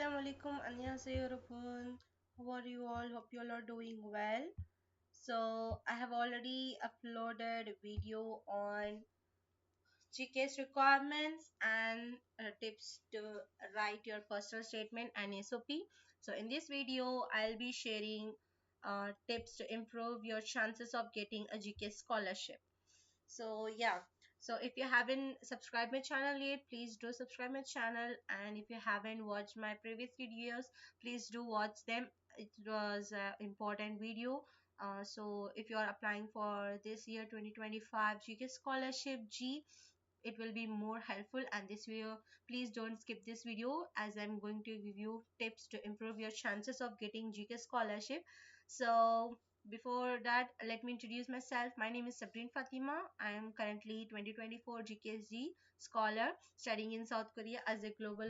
Assalamualaikum, 안녕하세요 여러분. How are you all? Hope you all are doing well. So I have already uploaded a video on GKS requirements and tips to write your personal statement and SOP. So in this video, I'll be sharing tips to improve your chances of getting a GKS scholarship. So yeah, so if you haven't subscribed my channel yet, please do subscribe my channel, and if you haven't watched my previous videos, please do watch them. It was an important video. So if you are applying for this year 2025 GK scholarship G, it will be more helpful. And this video, please don't skip this video, as I'm going to give you tips to improve your chances of getting GK scholarship. So before that, let me introduce myself. My name is Sabreen Fatima. I am currently 2024 GKS-G scholar studying in South Korea as a global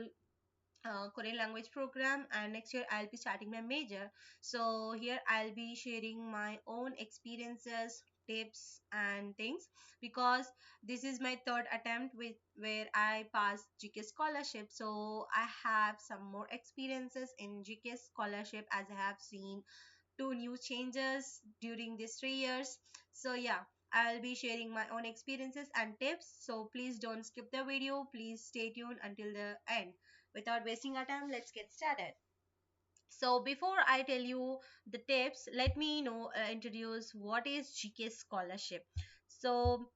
Korean language program, and next year I'll be starting my major. So here I'll be sharing my own experiences, tips and things, because this is my third attempt with where I passed GK scholarship. So I have some more experiences in GK scholarship, as I have seen two new changes during these 3 years. So yeah, I'll be sharing my own experiences and tips, so please don't skip the video. Please stay tuned until the end. Without wasting our time, let's get started. So before I tell you the tips, let me introduce what is GK scholarship. So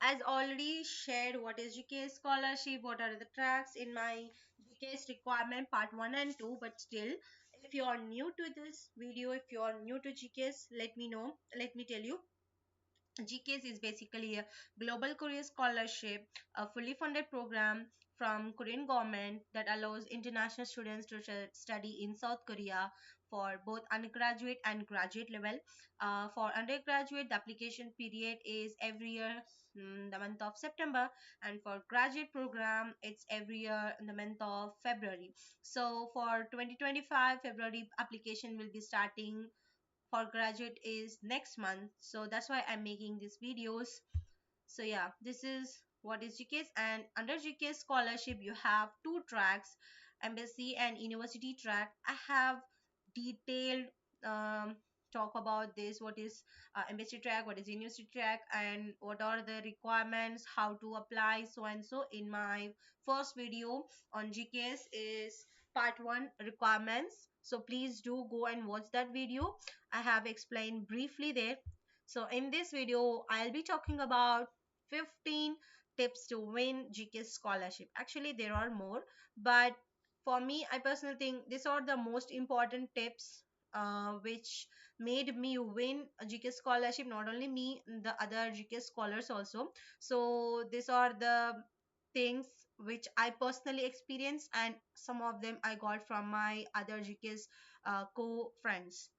as already shared, what is GKS scholarship, what are the tracks in my GKS requirement part 1 and 2. But still, if you are new to this video, if you are new to GKS, let me know, let me tell you. GKS is basically a global career scholarship, a fully funded program from Korean government that allows international students to study in South Korea for both undergraduate and graduate level. For undergraduate, the application period is every year, the month of September, and for graduate program, it's every year in the month of February. So for 2025 February, application will be starting for graduate is next month, so that's why I'm making these videos. So yeah, this is what is GKS. And under GKS scholarship, you have two tracks, embassy and university track. I have detailed um, talk about this, what is embassy track, what is university track, and what are the requirements, how to apply, so and so, in my first video on GKS is part 1 requirements. So please do go and watch that video. I have explained briefly there. So in this video, I'll be talking about 15 tips to win GK scholarship. Actually, there are more, but for me, I personally think these are the most important tips which made me win a GK scholarship. Not only me, the other GK scholars also. So these are the things which I personally experienced, and some of them I got from my other GK's co-friends.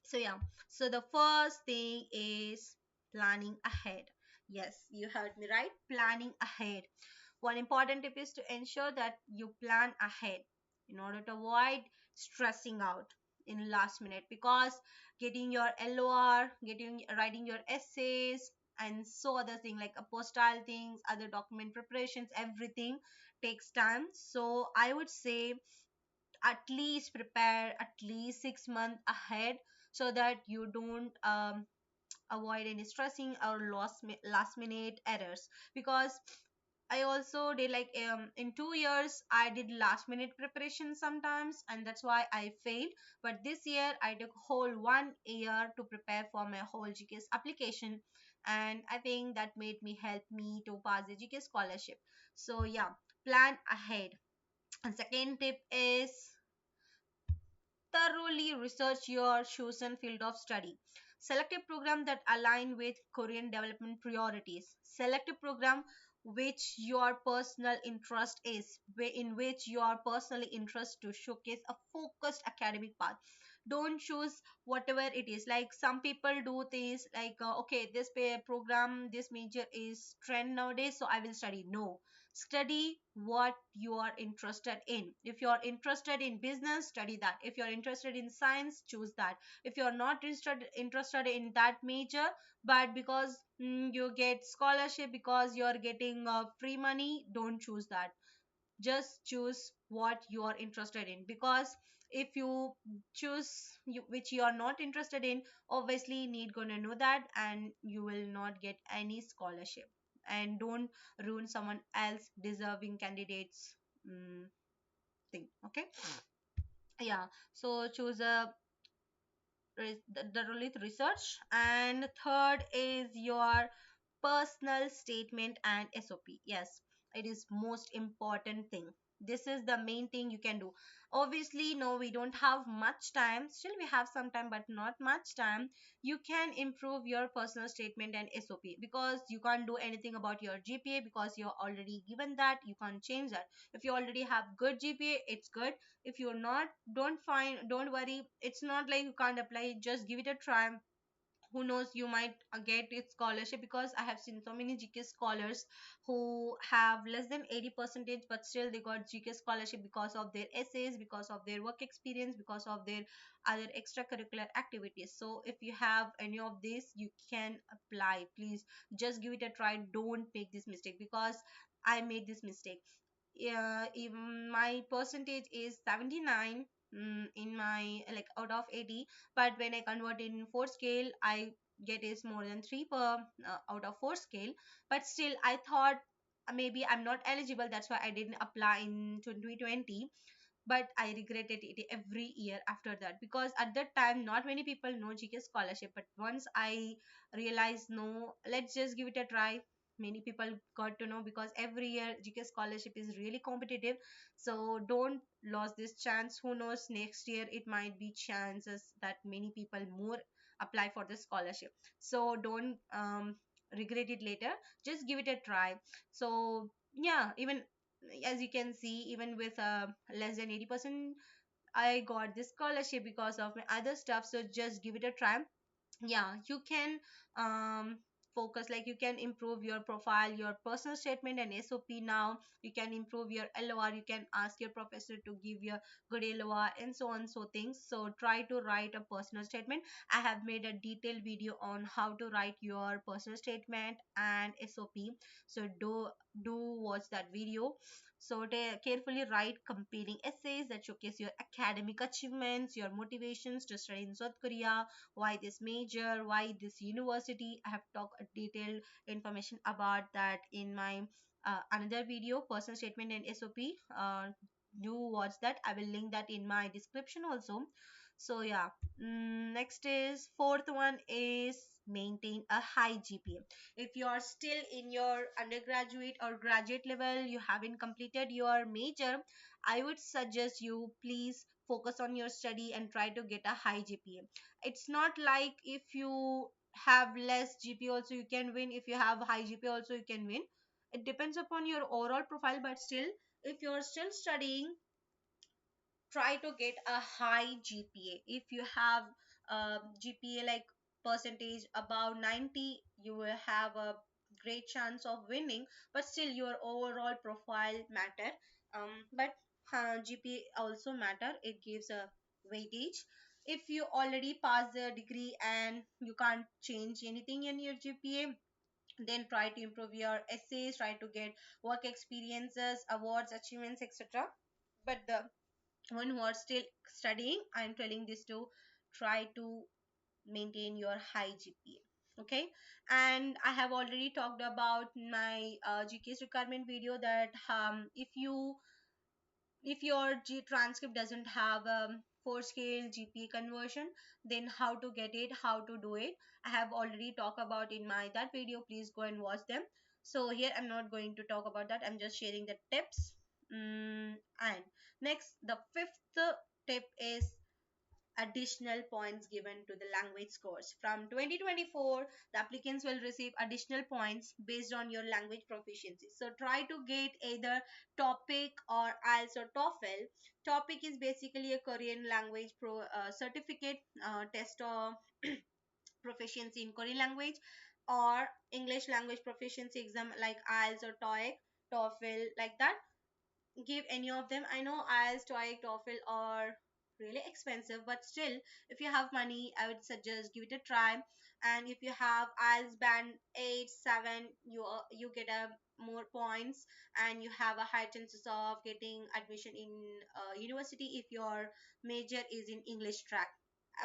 So yeah, so the first thing is planning ahead. Yes, you heard me right, planning ahead. One important tip is to ensure that you plan ahead in order to avoid stressing out in last minute, because getting your LOR, getting writing your essays and so other thing like apostille things, other document preparations, everything takes time. So I would say at least prepare at least 6 months ahead, so that you don't avoid any stressing or last minute errors. Because I also did like in 2 years I did last minute preparation sometimes, and that's why I failed. But this year I took whole 1 year to prepare for my whole GKS application, and I think that made me help me to pass the GKS scholarship. So yeah, plan ahead. And second tip is thoroughly research your chosen field of study. Select a program that align with Korean development priorities. Select a program which your personal interest is, in which you are personally interested to showcase a focused academic path. Don't choose whatever it is. Like some people do this, like okay, this program, this major is trend nowadays, so I will study. No, study what you are interested in. If you are interested in business, study that. If you are interested in science, choose that. If you are not interested in that major, but because you get scholarship, because you are getting free money, don't choose that. Just choose what you are interested in, because if you choose which you are not interested in, obviously need gonna know that, and you will not get any scholarship. And don't ruin someone else deserving candidates thing. Okay. Yeah, so choose a the role with research. And third is your personal statement and SOP. Yes, it is most important thing. This is the main thing you can do. Obviously, no, we don't have much time. Still, we have some time, but not much time. You can improve your personal statement and SOP, because you can't do anything about your GPA, because you're already given that. You can't change that. If you already have good GPA, it's good. If you're not, don't worry. It's not like you can't apply. Just give it a try. Who knows, you might get it scholarship, because I have seen so many GK scholars who have less than 80 percentage, but still they got GK scholarship because of their essays, because of their work experience, because of their other extracurricular activities. So if you have any of this, you can apply. Please just give it a try. Don't make this mistake, because I made this mistake. Yeah, even my percentage is 79 in my, like, out of 80, but when I convert in 4 scale, I get is more than 3 per out of 4 scale. But still I thought maybe I'm not eligible, that's why I didn't apply in 2020. But I regretted it every year after that, because at that time not many people know GK scholarship. But once I realized, no, let's just give it a try, many people got to know, because every year GK scholarship is really competitive. So don't lose this chance. Who knows, next year it might be chances that many people more apply for the scholarship. So don't regret it later. Just give it a try. So yeah, even as you can see, even with less than 80%, I got this scholarship because of my other stuff. So just give it a try. Yeah, you can um focus, like you can improve your profile, your personal statement and SOP. Now you can improve your LOR. You can ask your professor to give you a good LOR, and so on, so things. So try to write a personal statement. I have made a detailed video on how to write your personal statement and SOP. So do watch that video. So carefully write compelling essays that showcase your academic achievements, your motivations to study in South Korea, why this major, why this university. I have talked a detailed information about that in my another video, personal statement and SOP. Do watch that. I will link that in my description also. So yeah, next is fourth one is maintain a high GPA. If you are still in your undergraduate or graduate level, you haven't completed your major, I would suggest you please focus on your study and try to get a high GPA. It's not like if you have less GPA also you can win, if you have high GPA also you can win. It depends upon your overall profile, but still, if you're still studying, try to get a high GPA. If you have GPA like percentage above 90, you will have a great chance of winning. But still your overall profile matter. But GPA also matter. It gives a weightage. If you already passed the degree and you can't change anything in your GPA, then try to improve your essays, try to get work experiences, awards, achievements, etc. But the one who are still studying, I'm telling this to try to maintain your high GPA. Okay, and I have already talked about my GKS requirement video, that if your transcript doesn't have 4 scale GPA conversion, then how to get it, how to do it, I have already talked about in my that video. Please go and watch them. So here I'm not going to talk about that, I'm just sharing the tips. And next, the fifth tip is additional points given to the language scores. From 2024, the applicants will receive additional points based on your language proficiency. So try to get either topic or IELTS or TOEFL. Topic is basically a Korean language certificate test or proficiency in Korean language, or English language proficiency exam like IELTS or TOEIC, TOEFL, like that. Give any of them. I know IELTS, TOEIC, TOEFL, or really expensive, but still, if you have money, I would suggest give it a try. And if you have IELTS band 8 7, you get a more points, and you have a high chances of getting admission in university if your major is in English track.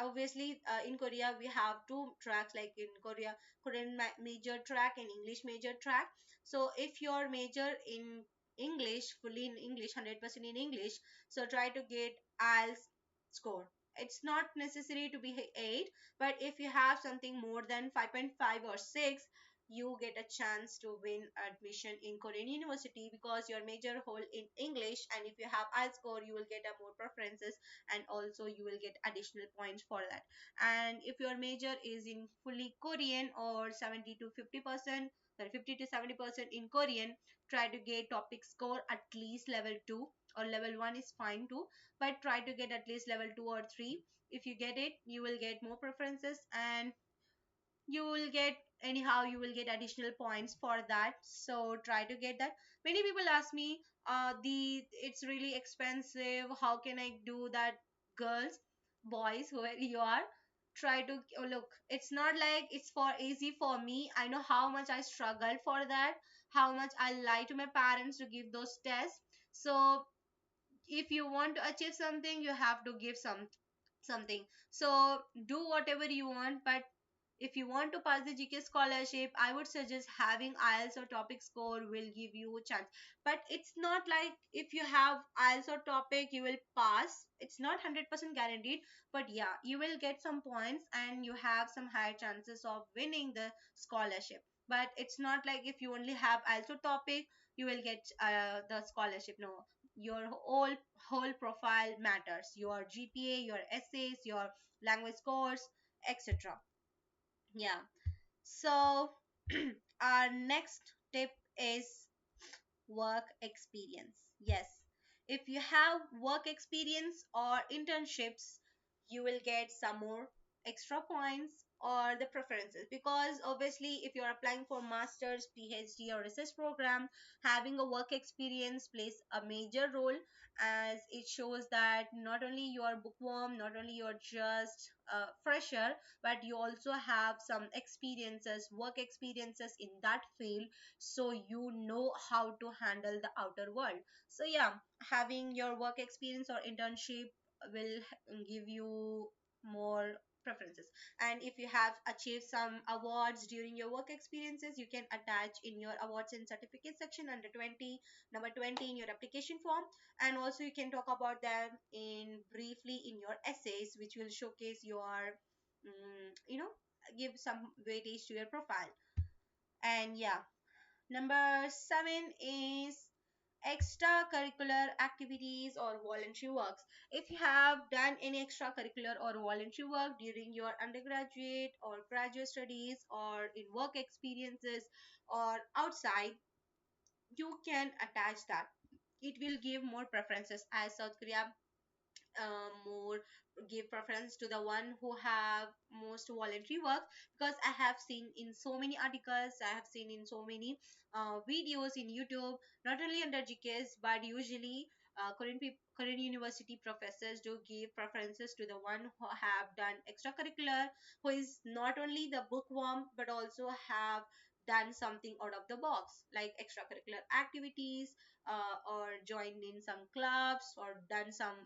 Obviously, in Korea we have two tracks, like in Korean major track and English major track. So if your major in English, fully in English, 100% in English, so try to get IELTS score. It's not necessary to be 8, but if you have something more than 5.5 or 6, you get a chance to win admission in Korean university, because your major hold in English, and if you have IELTS score, you will get a more preferences, and also you will get additional points for that. And if your major is in fully Korean, or 70 to 50%, sorry, 50 to 70% in Korean, try to get topic score at least level 2, or level 1 is fine too, but try to get at least level 2 or 3. If you get it, you will get more preferences, and you will get, anyhow you will get additional points for that. So try to get that. Many people ask me, the it's really expensive, how can I do that? Girls, boys, whoever you are, try to, oh, look, it's not like it's for easy for me. I know how much I struggled for that, how much I lie to my parents to give those tests. So if you want to achieve something, you have to give something. So do whatever you want, but if you want to pass the GK scholarship, I would suggest having IELTS or topic score will give you a chance. But it's not like if you have IELTS or topic, you will pass. It's not 100% guaranteed, but yeah, you will get some points, and you have some higher chances of winning the scholarship. But it's not like if you only have IELTS or topic, you will get the scholarship. No, your whole profile matters. Your GPA, your essays, your language scores, etc. Yeah. So our next tip is work experience. Yes, if you have work experience or internships, you will get some more extra points or the preferences, because obviously if you're applying for masters, PhD or research program, having a work experience plays a major role, as it shows that not only you are bookworm, not only you're just a fresher, but you also have some experiences, work experiences in that field, so you know how to handle the outer world. So yeah, having your work experience or internship will give you more preferences. And if you have achieved some awards during your work experiences, you can attach in your awards and certificate section under 20, number 20 in your application form. And also you can talk about them in briefly in your essays, which will showcase your give some weightage to your profile. And yeah, number 7 is extracurricular activities or voluntary works. If you have done any extracurricular or voluntary work during your undergraduate or graduate studies, or in work experiences or outside, you can attach that. It will give more preferences, as South Korea more give preference to the one who have most voluntary work. Because I have seen in so many articles, I have seen in so many videos in YouTube, not only under GKS, but usually Korean university professors do give preferences to the one who have done extracurricular, who is not only the bookworm but also have done something out of the box, like extracurricular activities, or joined in some clubs, or done some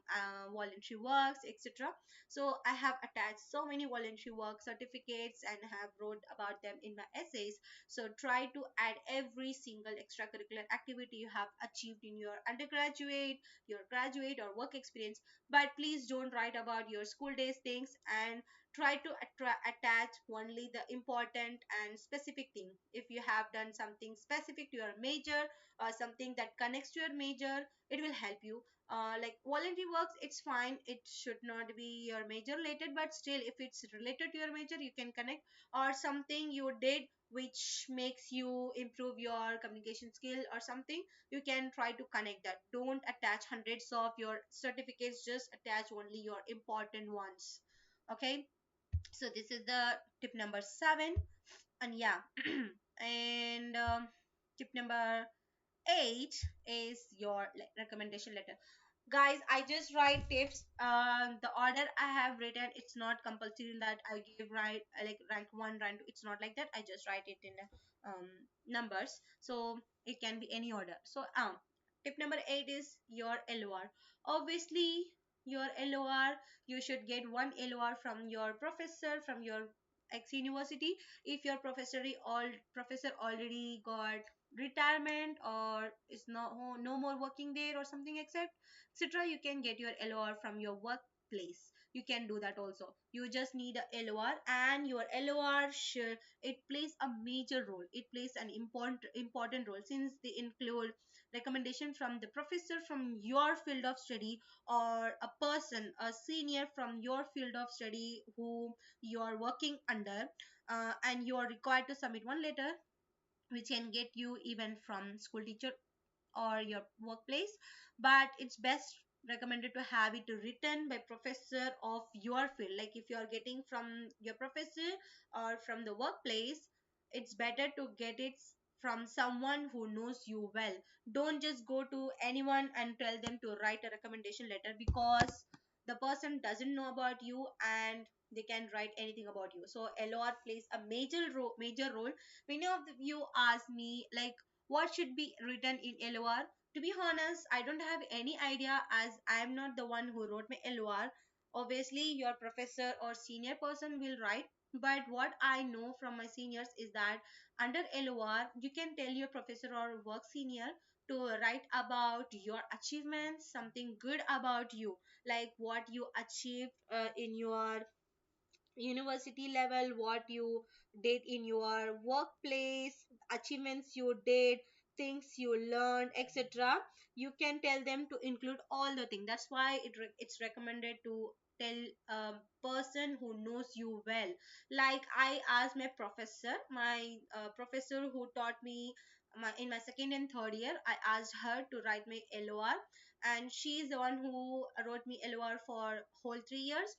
voluntary works, etc. So I have attached so many voluntary work certificates and have wrote about them in my essays. So try to add every single extracurricular activity you have achieved in your undergraduate, your graduate or work experience, but please don't write about your school days things, and try to attach only the important and specific thing. If you have done something specific to your major, or something that connects to your major, it will help you. Like voluntary works, it's fine, it should not be your major related, but still if it's related to your major, you can connect. Or something you did which makes you improve your communication skill or something, you can try to connect that. Don't attach hundreds of your certificates, just attach only your important ones. Okay, so this is the tip number 7. And yeah, and tip number 8 is your recommendation letter. guys, I just write tips. The order I have written, it's not compulsory that I give right like rank 1 rank 2. It's not like that. I just write it in numbers, so it can be any order. So tip number 8 is your LOR. Obviously, your LOR, you should get one LOR from your professor, from your ex university. If your professor already got retirement or is no more working there or something, except etc., you can get your LOR from your workplace. You can do that also. You just need a LOR, and your LOR should, it plays a major role. It plays an important role, since they include recommendation from the professor from your field of study, or a person, a senior from your field of study who you are working under, and you are required to submit one letter which can get you even from school teacher or your workplace. But it's best recommended to have it written by professor of your field. Like if you are getting from your professor or from the workplace, it's better to get it from someone who knows you well. Don't just go to anyone and tell them to write a recommendation letter, because the person doesn't know about you and they can write anything about you. So LOR plays a major role. Many of you ask me like, what should be written in LOR? To be honest, I don't have any idea, as I am not the one who wrote my LOR. Obviously, your professor or senior person will write. But what I know from my seniors is that under LOR, you can tell your professor or work senior to write about your achievements, something good about you, like what you achieved in your university level, what you did in your workplace, achievements you did, things you learned, etc. You can tell them to include all the things. That's why it's recommended to tell a person who knows you well. Like I asked my professor who taught me in my second and third year, I asked her to write my LOR, and she is the one who wrote me LOR for whole 3 years.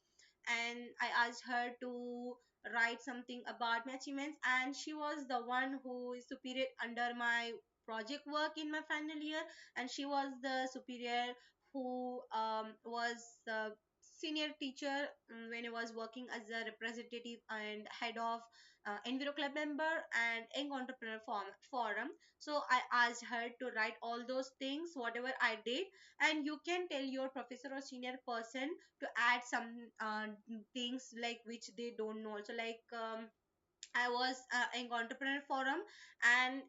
And I asked her to write something about my achievements, and she was the one who is superior under my project work in my final year. And she was the superior who was the senior teacher when I was working as a representative and head of Enviro Club member and Young Entrepreneur Forum. So I asked her to write all those things, whatever I did. And you can tell your professor or senior person to add some things like which they don't know also. Like I was in entrepreneur forum, and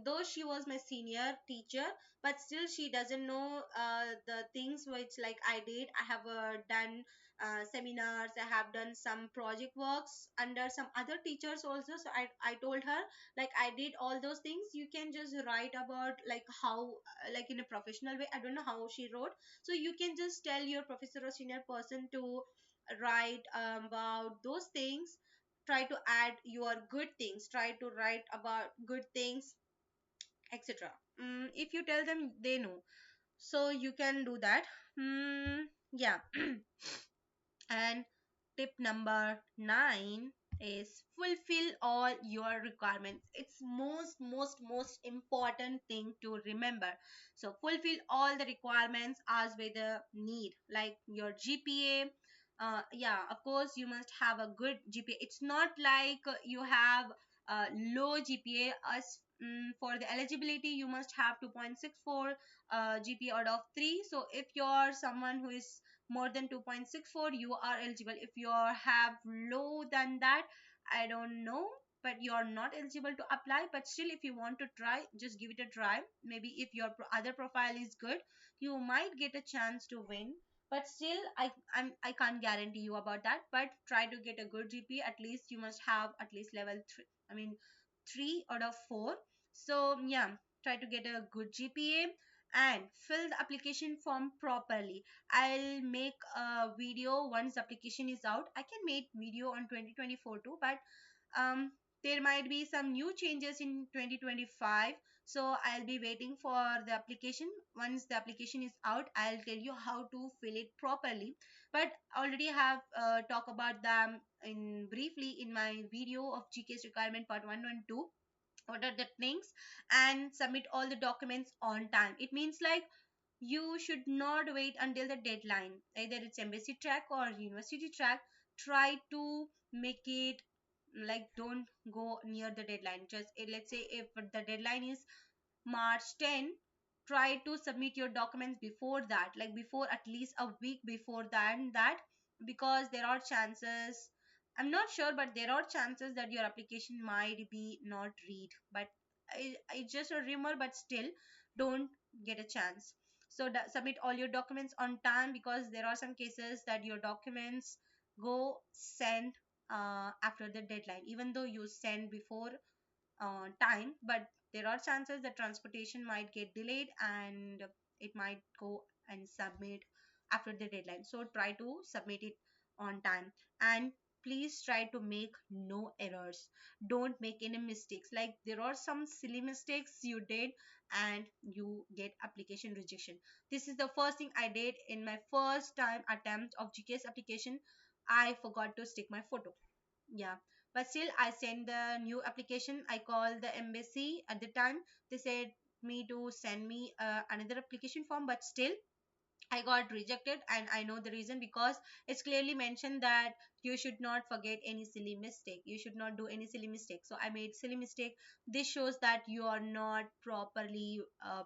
though she was my senior teacher, but still she doesn't know the things which like I did. I have done seminars, I have done some project works under some other teachers also. So I told her like I did all those things. You can just write about like how like in a professional way. I don't know how she wrote. So you can just tell your professor or senior person to write about those things. Try to add your good things, try to write about good things, etc. If you tell them, they know. So you can do that. Yeah. And tip number 9 is fulfill all your requirements. It's most important thing to remember. So fulfill all the requirements as by the need, like your GPA. Yeah, of course you must have a good GPA. It's not like you have low GPA. As for the eligibility, you must have 2.64 GPA out of 3. So if you're someone who is more than 2.64, you are eligible. If you have low than that, I don't know, but you're not eligible to apply. But still, if you want to try, just give it a try. Maybe if your other profile is good, you might get a chance to win. But still, I can't guarantee you about that. But try to get a good GPA. At least you must have at least level 3, I mean 3 out of 4. So yeah, try to get a good GPA and fill the application form properly. I'll make a video once the application is out. I can make video on 2024 too, but um there might be some new changes in 2025. So I'll be waiting for the application. Once the application is out, I'll tell you how to fill it properly. But already have talk about them in briefly in my video of GKS requirement part 1 and 2. What are the things? And submit all the documents on time. It means like you should not wait until the deadline. Either it's embassy track or university track, try to make it like don't go near the deadline. Just let's say if the deadline is March 10, try to submit your documents before that, like before at least a week before that, because there are chances, I'm not sure, but there are chances that your application might be not read. But I just a rumor, but still don't get a chance. So submit all your documents on time, because there are some cases that your documents go send after the deadline, even though you send before time, but there are chances that transportation might get delayed and it might go and submit after the deadline. So try to submit it on time, and please try to make no errors. Don't make any mistakes. Like there are some silly mistakes you did and you get application rejection. This is the first thing I did in my first time attempt of GKS application. I forgot to stick my photo. Yeah, but still I sent the new application. I called the embassy at the time. They said me to send me another application form, but still I got rejected, and I know the reason, because it's clearly mentioned that you should not forget any silly mistake. You should not do any silly mistake. So I made silly mistake. This shows that you are not properly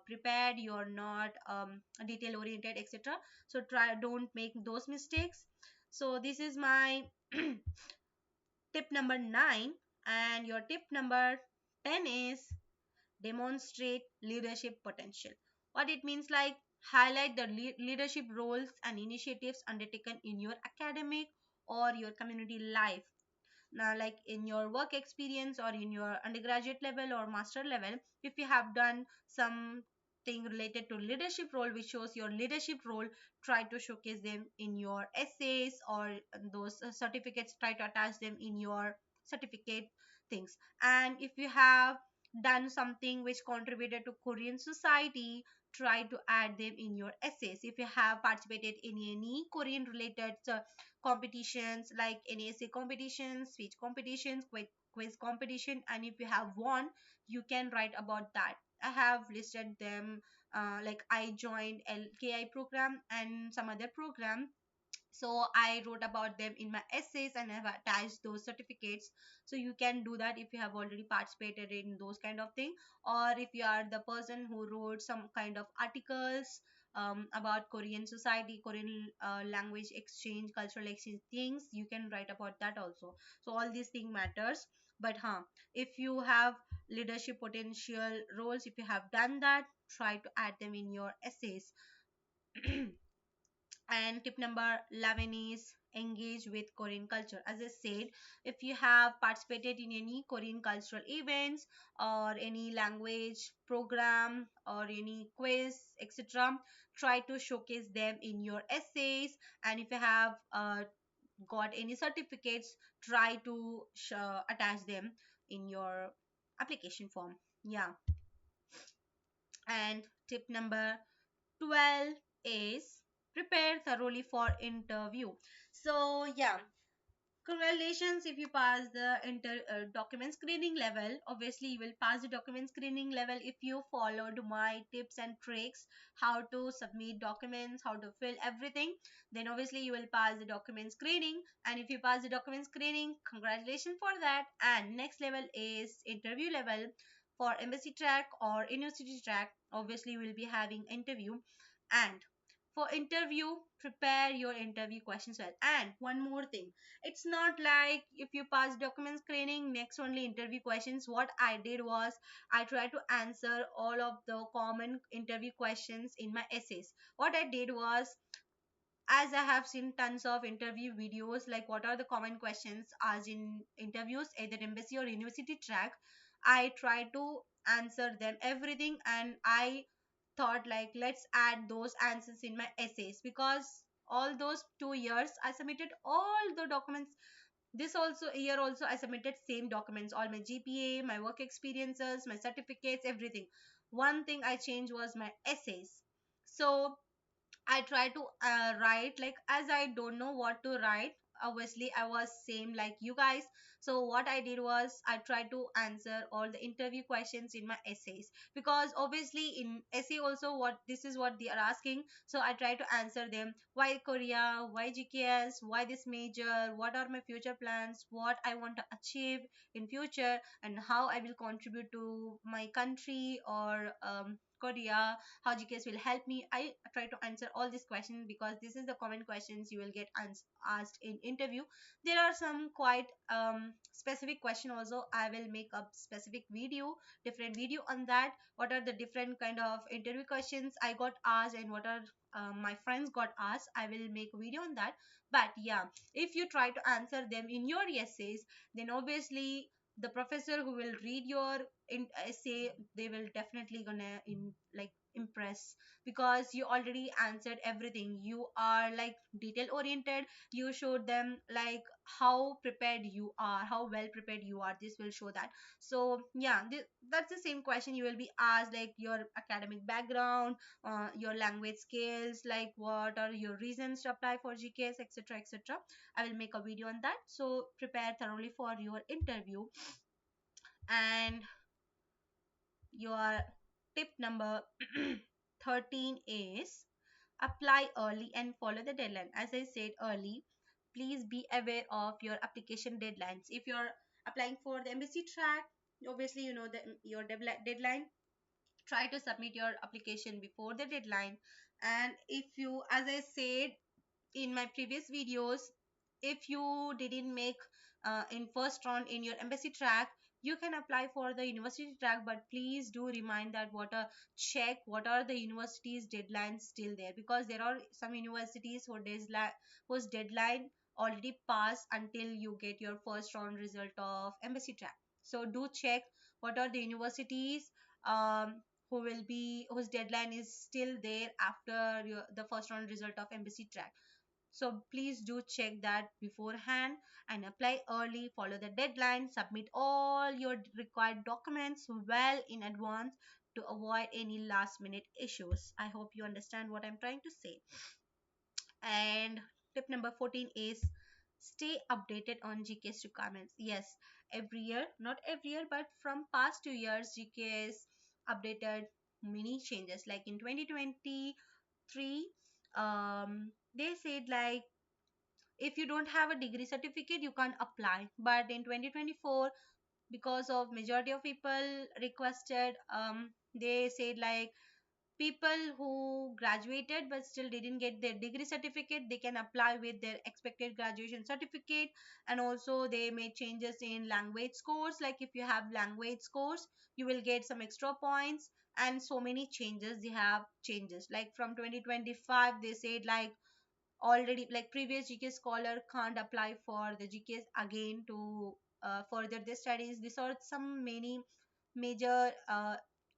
prepared. You are not detail oriented, etc. So try don't make those mistakes. So this is my tip number 9. And your tip number 10 is demonstrate leadership potential. What it means, like highlight the leadership roles and initiatives undertaken in your academic or your community life. Now, like in your work experience or in your undergraduate level or master level, if you have done something related to leadership role which shows your leadership role, try to showcase them in your essays or those certificates. Try to attach them in your certificate things. And if you have done something which contributed to Korean society, try to add them in your essays. If you have participated in any Korean related competitions, like NASA competitions, speech competitions, quiz competition, and if you have won, you can write about that. I have listed them, like I joined LKI program and some other program, so I wrote about them in my essays and I've attached those certificates. So you can do that if you have already participated in those kind of thing, or if you are the person who wrote some kind of articles about Korean society, Korean language exchange, cultural exchange things, you can write about that also. So all these thing matters. But if you have leadership potential roles, if you have done that, try to add them in your essays. And tip number 11 is engage with Korean culture. As I said, if you have participated in any Korean cultural events or any language program or any quiz, etc., try to showcase them in your essays. And if you have got any certificates, try to attach them in your application form. Yeah. And tip number 12 is prepare thoroughly for interview. So yeah, congratulations if you pass the document screening level. Obviously you will pass the document screening level if you followed my tips and tricks, how to submit documents, how to fill everything. Then obviously you will pass the document screening, and if you pass the document screening, congratulations for that. And next level is interview level. For embassy track or university track, obviously you will be having interview. And for interview, prepare your interview questions well. And one more thing, it's not like if you pass document screening, next only interview questions. What I did was I tried to answer all of the common interview questions in my essays. What I did was, as I have seen tons of interview videos, like what are the common questions asked in interviews, either embassy or university track, I try to answer them everything. And I thought like let's add those answers in my essays, because all those 2 years I submitted all the documents. This also year also I submitted same documents, all my GPA, my work experiences, my certificates, everything. One thing I changed was my essays. So I try to write, like as I don't know what to write, obviously I was same like you guys. So what I did was I tried to answer all the interview questions in my essays, because obviously in essay also what this is what they are asking. So I try to answer them: why Korea, why GKS, why this major, what are my future plans, what I want to achieve in future, and how I will contribute to my country or Korea, how GKS will help me. I try to answer all these questions because this is the common questions you will get asked in interview. There are some quite specific question also. I will make a specific video, different video on that. What are the different kind of interview questions I got asked, and what are my friends got asked. I will make a video on that. But yeah, if you try to answer them in your essays, then obviously the professor who will read your essay, they will definitely gonna impress, because you already answered everything. You are like detail oriented. You showed them like how prepared you are, how well prepared you are. This will show that. So yeah, that's the same question you will be asked, like your academic background, your language skills, like what are your reasons to apply for GKS, etc, etc. I will make a video on that. So prepare thoroughly for your interview. And your tip number 13 is apply early and follow the deadline. As I said early, please be aware of your application deadlines. If you're applying for the embassy track, obviously you know the your deadline. Try to submit your application before the deadline. And if you, as I said in my previous videos, if you didn't make in first round in your embassy track, you can apply for the university track. But please do remind that check what are the universities deadlines still there, because there are some universities whose deadline already passed until you get your first round result of embassy track. So do check what are the universities whose deadline is still there after the first round result of embassy track. So please do check that beforehand and apply early, follow the deadline, submit all your required documents well in advance to avoid any last minute issues. I hope you understand what I'm trying to say. And tip number 14 is stay updated on GKS requirements. Yes, every year, not every year, but from past 2 years, GKS updated many changes. Like in 2023, they said like if you don't have a degree certificate you can't apply. But in 2024, because of majority of people requested, they said like people who graduated but still didn't get their degree certificate, they can apply with their expected graduation certificate. And also they made changes in language scores, like if you have language scores you will get some extra points. And so many changes they have changes. Like from 2025 they said like already like previous GKS scholar can't apply for the GKS again to further their studies. These are some many major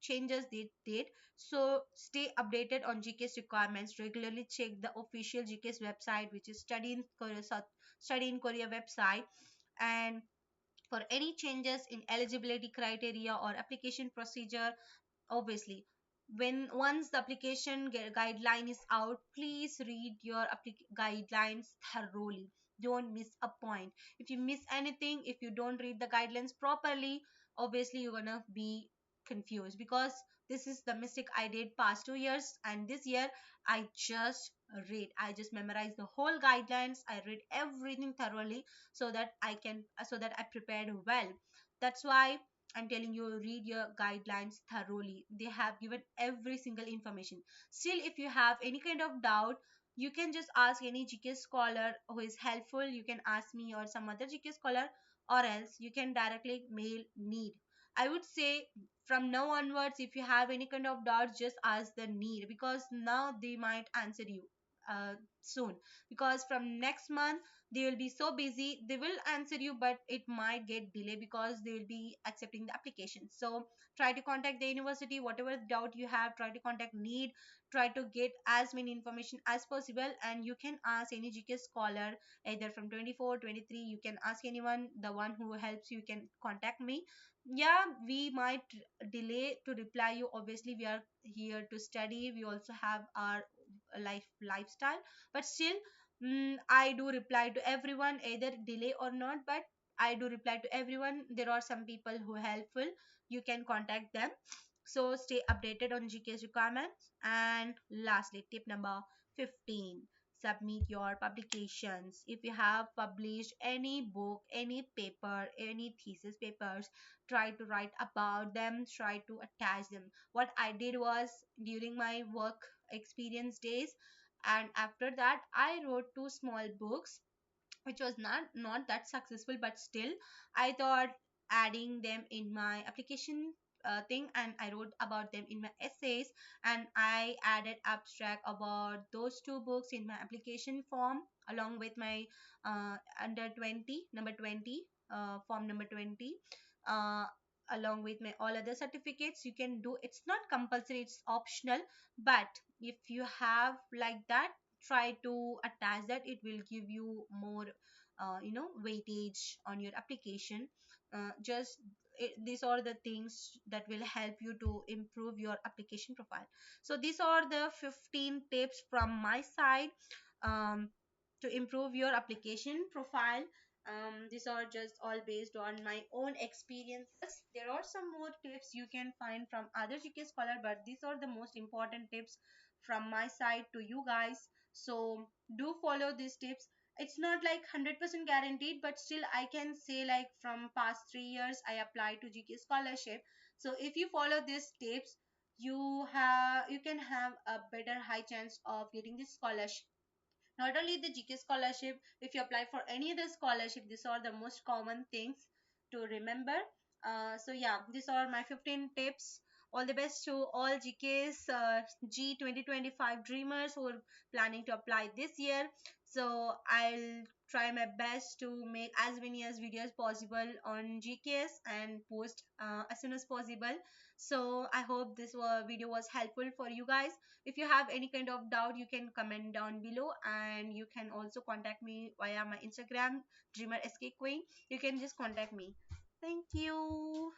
changes they did. So stay updated on GKS requirements. Regularly check the official GKS website, which is Study in Korea website. And for any changes in eligibility criteria or application procedure, obviously when once the application guideline is out, please read your guidelines thoroughly. Don't miss a point. If you miss anything, if you don't read the guidelines properly, obviously you're gonna be confused, because this is the mistake I did past 2 years. And this year I just memorized the whole guidelines. I read everything thoroughly so that I prepared well. That's why I'm telling you, read your guidelines thoroughly. They have given every single information. Still, if you have any kind of doubt, you can just ask any GK scholar who is helpful. You can ask me or some other GK scholar, or else you can directly mail need. I would say from now onwards, if you have any kind of doubts, just ask the need, because now they might answer you soon. Because from next month they will be so busy, they will answer you, but it might get delayed because they will be accepting the application. So try to contact the university, whatever doubt you have, try to contact need, try to get as many information as possible. And you can ask any GK scholar either from 24 23. You can ask anyone, the one who helps you can contact me. Yeah, we might delay to reply you. Obviously we are here to study, we also have our lifestyle. But still I do reply to everyone, either delay or not, but I do reply to everyone. There are some people who are helpful. You can contact them. So stay updated on GK's requirements. And lastly, tip number 15, submit your publications. If you have published any book, any paper, any thesis papers, try to write about them, try to attach them. What I did was, during my work experience days, and after that I wrote two small books which was not that successful, but still I thought adding them in my application thing, and I wrote about them in my essays, and I added abstract about those two books in my application form along with my under 20 number 20 form number 20, uh, along with my all other certificates. You can do, it's not compulsory, it's optional, but if you have like that, try to attach that. It will give you more weightage on your application. Just these are the things that will help you to improve your application profile. So these are the 15 tips from my side, um, to improve your application profile. These are just all based on my own experiences. There are some more tips you can find from other GK scholar, but these are the most important tips from my side to you guys. So do follow these tips. It's not like 100% guaranteed, but still I can say, like, from past 3 years I applied to GK scholarship. So if you follow these tips, you can have a better high chance of getting this scholarship. Not only the GK scholarship, if you apply for any other scholarship, these are the most common things to remember. So yeah, these are my 15 tips. All the best to all GK's G 2025 dreamers who are planning to apply this year. So I'll try my best to make as many as videos possible on GKS and post as soon as possible. So I hope this video was helpful for you guys. If you have any kind of doubt, you can comment down below, and you can also contact me via my Instagram, dreamer sk queen. You can just contact me. Thank you.